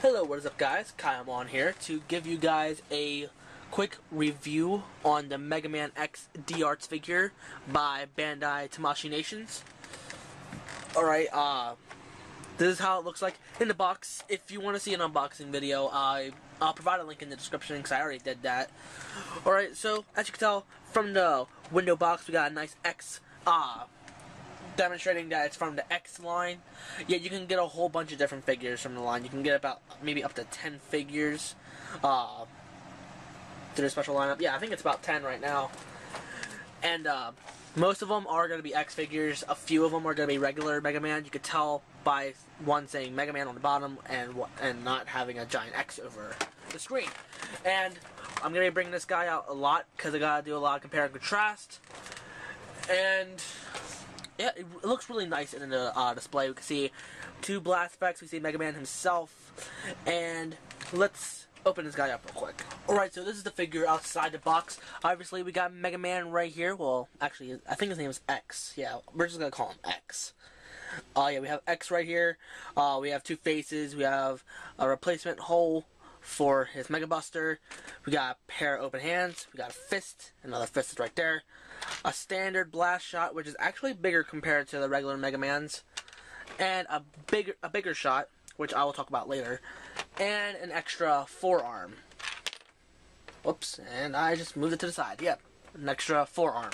Hello, what is up guys? Kyle on here to give you guys a quick review on the Megaman X D-Arts figure by Bandai Tamashii Nations. Alright, this is how it looks like in the box. If you want to see an unboxing video, I'll provide a link in the description because I already did that. Alright, so as you can tell from the window box, we got a nice X, demonstrating that it's from the X line. Yeah, you can get a whole bunch of different figures from the line. You can get about maybe up to 10 figures through the special lineup. Yeah, I think it's about 10 right now. And most of them are going to be X figures. A few of them are going to be regular Mega Man. You could tell by one saying Mega Man on the bottom and not having a giant X over the screen. And I'm going to be bringing this guy out a lot because I got to do a lot of compare and contrast. And yeah, it looks really nice in the display. We can see two blast effects. We see Mega Man himself. And let's open this guy up real quick. Alright, so this is the figure outside the box. Obviously, we got Mega Man right here. Well, actually, I think his name is X. Yeah, we're just going to call him X. Yeah, we have X right here. We have two faces. We have a replacement hole for his Mega Buster. We got a pair of open hands. We got a fist. Another fist is right there. A standard blast shot, which is actually bigger compared to the regular Mega Man's. And a bigger shot, which I will talk about later. And an extra forearm. Whoops, and I just moved it to the side. Yep, an extra forearm.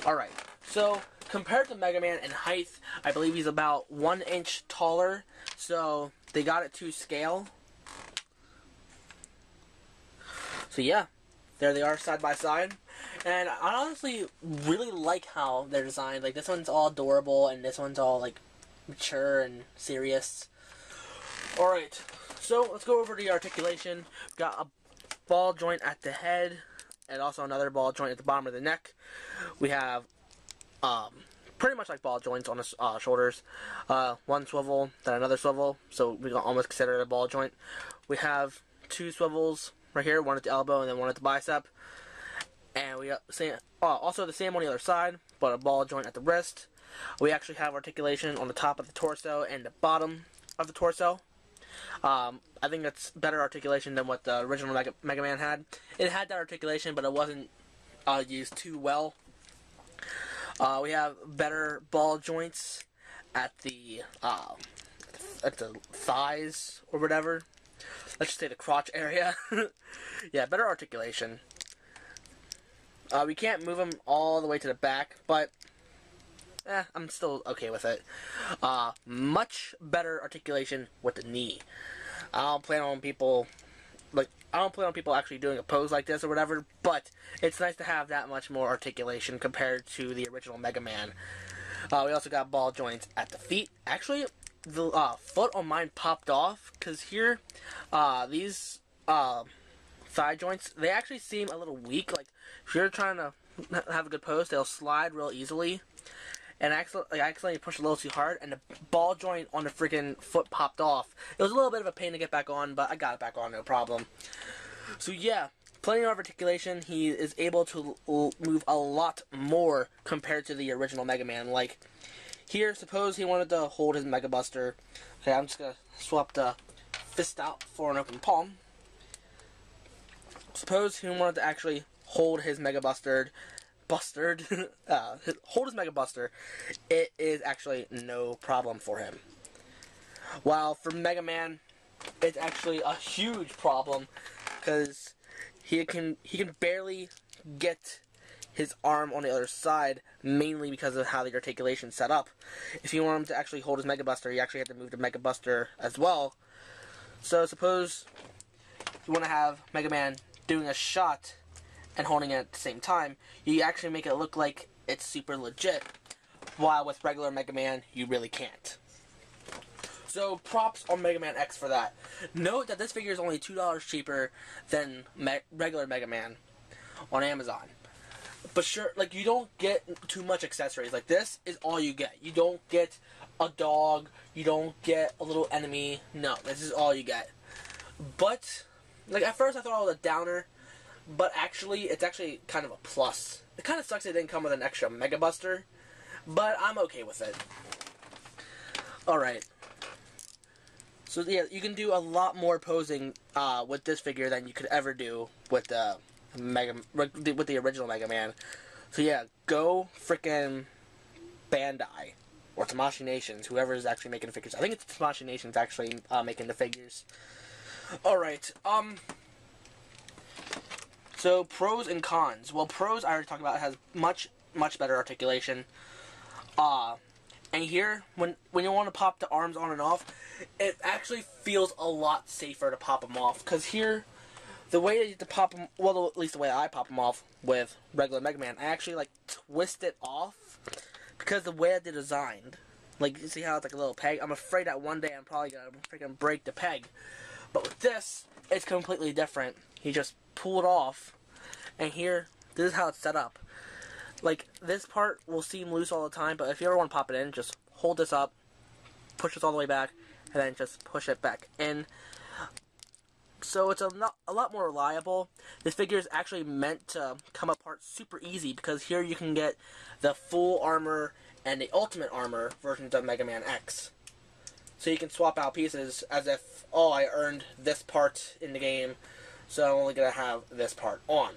Alright, so compared to Mega Man in height, I believe he's about 1 inch taller. So they got it to scale. So yeah, there they are side by side. And I honestly really like how they're designed. Like, this one's all adorable and this one's all like mature and serious. Alright, so let's go over the articulation. We've got a ball joint at the head and also another ball joint at the bottom of the neck. We have pretty much like ball joints on the shoulders. One swivel, then another swivel, so we can almost consider it a ball joint. We have two swivels right here, one at the elbow and then one at the bicep. And we also the same on the other side, but a ball joint at the wrist. We actually have articulation on the top of the torso and the bottom of the torso. I think that's better articulation than what the original Mega Man had. It had that articulation, but it wasn't used too well. We have better ball joints at the thighs or whatever. Let's just say the crotch area. Yeah, better articulation. We can't move them all the way to the back, but I'm still okay with it. Much better articulation with the knee. I don't plan on people actually doing a pose like this or whatever, but it's nice to have that much more articulation compared to the original Mega Man. We also got ball joints at the feet. Actually, the foot on mine popped off because here, these thigh joints, they actually seem a little weak. Like, if you're trying to have a good pose, they'll slide real easily. And I accidentally pushed a little too hard, and the ball joint on the freaking foot popped off. It was a little bit of a pain to get back on, but I got it back on, no problem. So yeah, plenty of articulation. He is able to move a lot more compared to the original Mega Man. Like, here, suppose he wanted to hold his Mega Buster. Okay, I'm just going to swap the fist out for an open palm. Suppose he wanted to actually hold his Mega Buster. Hold his Mega Buster, it is actually no problem for him. While for Mega Man, it's actually a huge problem because he can barely get his arm on the other side, mainly because of how the articulation's set up. If you want him to actually hold his Mega Buster, you actually have to move the Mega Buster as well. So suppose you want to have Mega Man doing a shot and holding it at the same time, you actually make it look like it's super legit, while with regular Mega Man, you really can't. So, props on Mega Man X for that. Note that this figure is only $2 cheaper than regular Mega Man on Amazon. But sure, like, you don't get too much accessories. Like, this is all you get. You don't get a dog, you don't get a little enemy. No, this is all you get. But, like, at first I thought it was a downer, but actually, it's actually kind of a plus. It kind of sucks it didn't come with an extra Mega Buster, but I'm okay with it. Alright. So yeah, you can do a lot more posing with this figure than you could ever do with the original Mega Man. So yeah, go frickin' Bandai or Tamashii Nations, whoever is actually making the figures. I think it's Tamashii Nations actually making the figures. All right. So pros and cons. Well, pros I already talked about. It has much better articulation. And here, when you want to pop the arms on and off, it actually feels a lot safer to pop them off. Because here, the way that you have to pop them, well, at least the way I pop them off with regular Mega Man, I actually, like, twist it off. Because the way that they're designed. Like, you see how it's like a little peg? I'm afraid that one day I'm probably going to freaking break the peg. But with this, it's completely different. You just pull it off. And here, this is how it's set up. Like, this part will seem loose all the time, but if you ever want to pop it in, just hold this up, push this all the way back, and then just push it back in. So it's a lot more reliable. This figure is actually meant to come apart super easy, because here you can get the full armor and the ultimate armor versions of Mega Man X. So you can swap out pieces as if, oh, I earned this part in the game, so I'm only going to have this part on.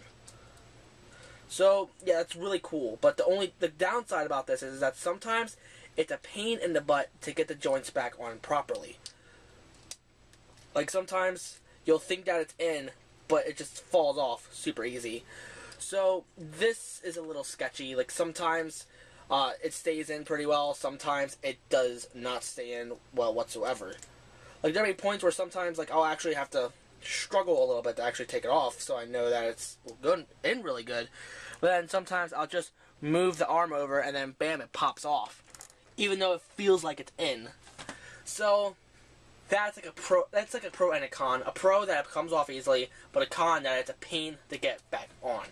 So, yeah, it's really cool. But the downside about this is that sometimes it's a pain in the butt to get the joints back on properly. Like, sometimes you'll think that it's in, but it just falls off super easy. So, this is a little sketchy. Like, sometimes it stays in pretty well. Sometimes it does not stay in well whatsoever. Like, there may be points where sometimes, like, I'll actually have to struggle a little bit to actually take it off, so I know that it's good in really good. But then sometimes I'll just move the arm over and then bam, it pops off, even though it feels like it's in. So that's like a pro. That's like a pro and a con. A pro that it comes off easily, but a con that it's a pain to get back on.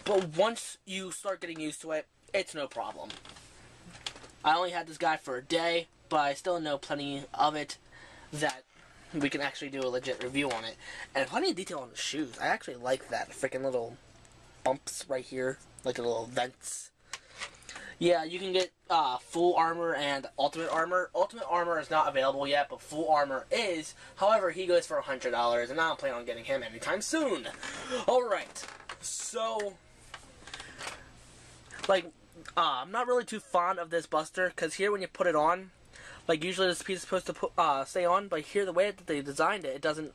But once you start getting used to it, it's no problem. I only had this guy for a day, but I still know plenty of it that we can actually do a legit review on it. And plenty of detail on the shoes. I actually like that. Freaking little bumps right here. Like the little vents. Yeah, you can get full armor and ultimate armor. Ultimate armor is not available yet, but full armor is. However, he goes for $100, and I don't plan on getting him anytime soon. Alright. So, like, I'm not really too fond of this Buster, because here when you put it on, like, usually this piece is supposed to stay on, but here, the way that they designed it, it doesn't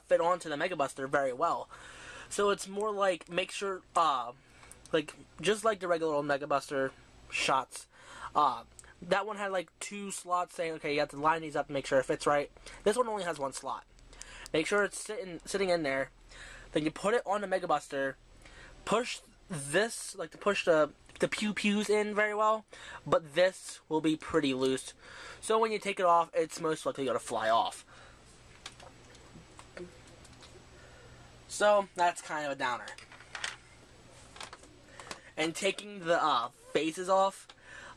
fit onto the Mega Buster very well. So it's more like, make sure, like, just like the regular old Mega Buster shots, that one had, like, 2 slots saying, okay, you have to line these up and make sure it fits right. This one only has 1 slot. Make sure it's sitting in there. Then you put it on the Mega Buster, push this, like, to push the pew-pews in very well, but this will be pretty loose. So when you take it off, it's most likely going to fly off. So that's kind of a downer. And taking the faces off,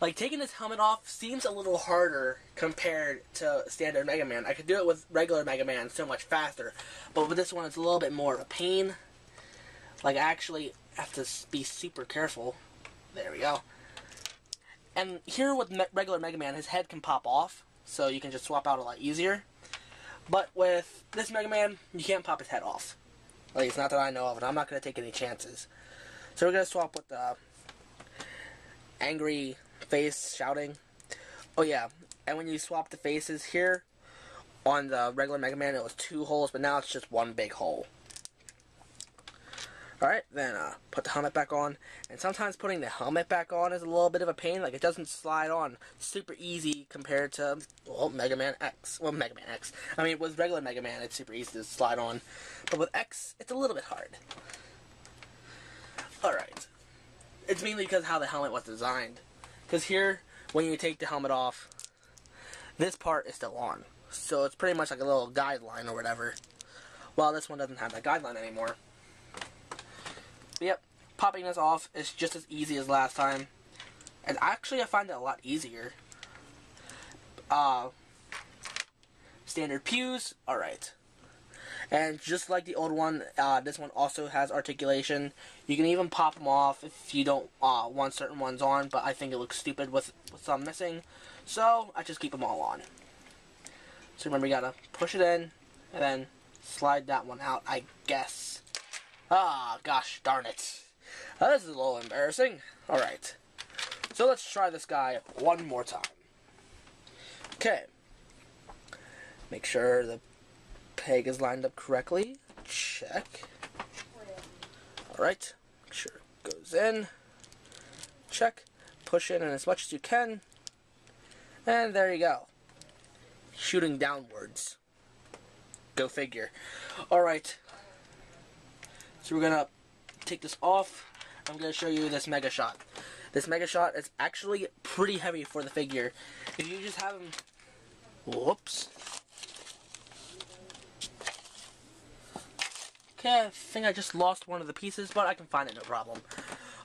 like taking this helmet off seems a little harder compared to standard Mega Man. I could do it with regular Mega Man so much faster, but with this one it's a little bit more of a pain. Like I actually have to be super careful. There we go. And here with regular Mega Man, his head can pop off, so you can just swap out a lot easier. But with this Mega Man, you can't pop his head off. At least not that I know of, and I'm not going to take any chances. So we're going to swap with the angry face shouting. Oh yeah, and when you swap the faces here, on the regular Mega Man it was 2 holes, but now it's just 1 big hole. Alright, then put the helmet back on. And sometimes putting the helmet back on is a little bit of a pain. Like, it doesn't slide on super easy compared to, well, Mega Man X. Well, Mega Man X. I mean, with regular Mega Man, it's super easy to slide on. But with X, it's a little bit hard. Alright. It's mainly because how the helmet was designed. Because here, when you take the helmet off, this part is still on. So it's pretty much like a little guideline or whatever. Well, this one doesn't have that guideline anymore. But yep, popping this off is just as easy as last time. And actually, I find it a lot easier. Standard pews, alright. And just like the old one, this one also has articulation. You can even pop them off if you don't want certain ones on, but I think it looks stupid with some missing. So, I just keep them all on. So remember, you gotta push it in, and then slide that one out, I guess. Ah, gosh darn it. This is a little embarrassing. Alright. So let's try this guy one more time. Okay. Make sure the peg is lined up correctly. Check. Alright. Make sure it goes in. Check. Push in as much as you can. And there you go. Shooting downwards. Go figure. Alright. So we're gonna take this off. I'm gonna show you this Mega Shot. This Mega Shot is actually pretty heavy for the figure. If you just have him... Whoops. Okay, I think I just lost one of the pieces, but I can find it, no problem.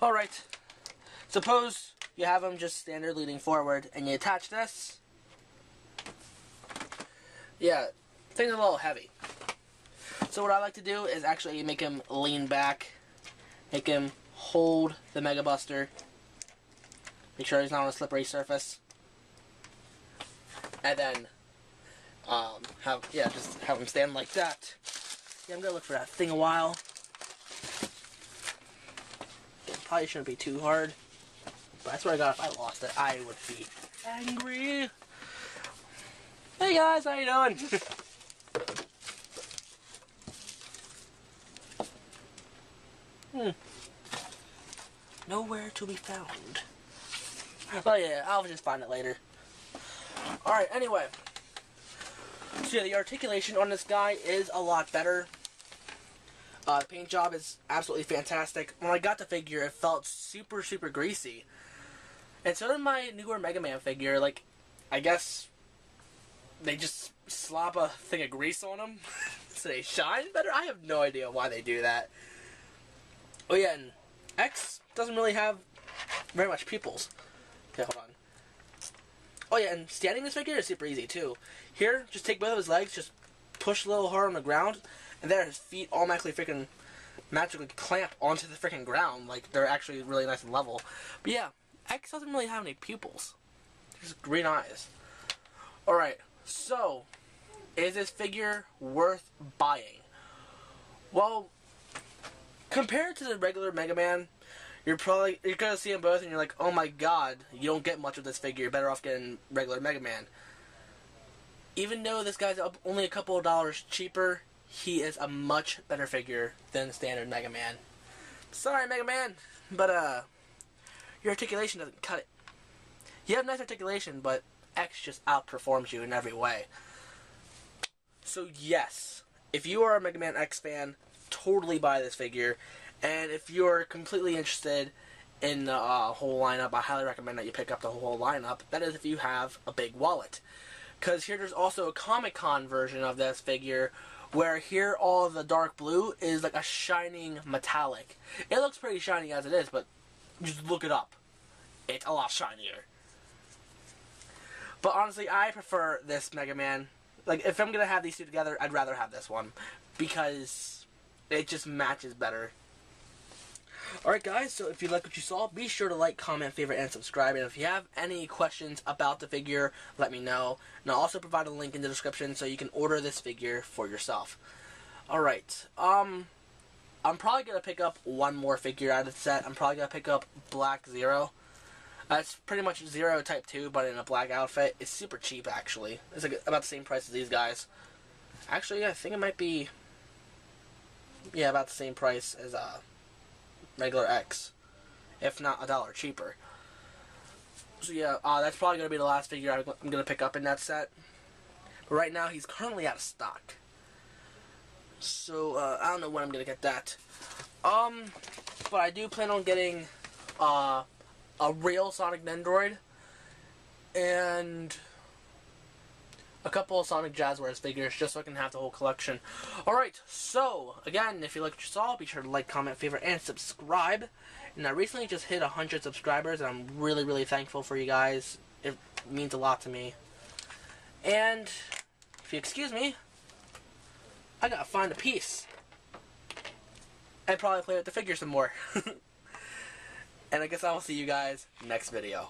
Alright. Suppose you have him just standard leaning forward, and you attach this. Yeah, thing's a little heavy. So what I like to do is actually make him lean back. Make him hold the Mega Buster. Make sure he's not on a slippery surface. And then, just have him stand like that. Yeah, I'm gonna look for that thing a while. It probably shouldn't be too hard. But I swear to God, if I lost it, I would be angry. Hey guys, how you doing? Nowhere to be found. Oh yeah, I'll just find it later. Alright, anyway. So yeah, the articulation on this guy is a lot better. The paint job is absolutely fantastic. When I got the figure, it felt super, super greasy. And so did my newer Megaman figure. Like, I guess they just slop a thing of grease on them so they shine better. I have no idea why they do that. Oh yeah, and X doesn't really have very much pupils. Okay, hold on. Oh yeah, and standing this figure is super easy too. Here, just take both of his legs, just push a little hard on the ground, and there his feet automatically freaking magically clamp onto the freaking ground. Like, they're actually really nice and level. But yeah, X doesn't really have any pupils. Just green eyes. Alright, so, is this figure worth buying? Well, compared to the regular Mega Man, you're gonna see them both and you're like, oh my god, you don't get much of this figure, you're better off getting regular Mega Man. Even though this guy's only a couple of dollars cheaper, he is a much better figure than standard Mega Man. Sorry, Mega Man, but your articulation doesn't cut it. You have nice articulation, but X just outperforms you in every way. So yes, if you are a Mega Man X fan, totally buy this figure. And if you're completely interested in the whole lineup, I highly recommend that you pick up the whole lineup. That is if you have a big wallet. Because here there's also a Comic-Con version of this figure, where here all the dark blue is like a shining metallic. It looks pretty shiny as it is, but just look it up. It's a lot shinier. But honestly, I prefer this Mega Man. Like, if I'm going to have these two together, I'd rather have this one. Because it just matches better. Alright guys, so if you like what you saw, be sure to like, comment, favorite, and subscribe. And if you have any questions about the figure, let me know. And I'll also provide a link in the description so you can order this figure for yourself. Alright, I'm probably going to pick up one more figure out of the set. I'm probably going to pick up Black Zero. It's pretty much Zero Type 2, but in a black outfit. It's super cheap, actually. It's like about the same price as these guys. Actually, I think it might be... yeah, about the same price as, regular X, if not $1 cheaper. So yeah, that's probably going to be the last figure I'm going to pick up in that set. But right now, he's currently out of stock. So, I don't know when I'm going to get that. But I do plan on getting, a real Sonic Nendoroid, and a couple of Sonic Jazzwares figures, just so I can have the whole collection. Alright, so, again, if you liked what you saw, be sure to like, comment, favorite, and subscribe. And I recently just hit 100 subscribers, and I'm really, really thankful for you guys. It means a lot to me. And, if you excuse me, I gotta find a piece. And probably play with the figure some more. And I guess I will see you guys next video.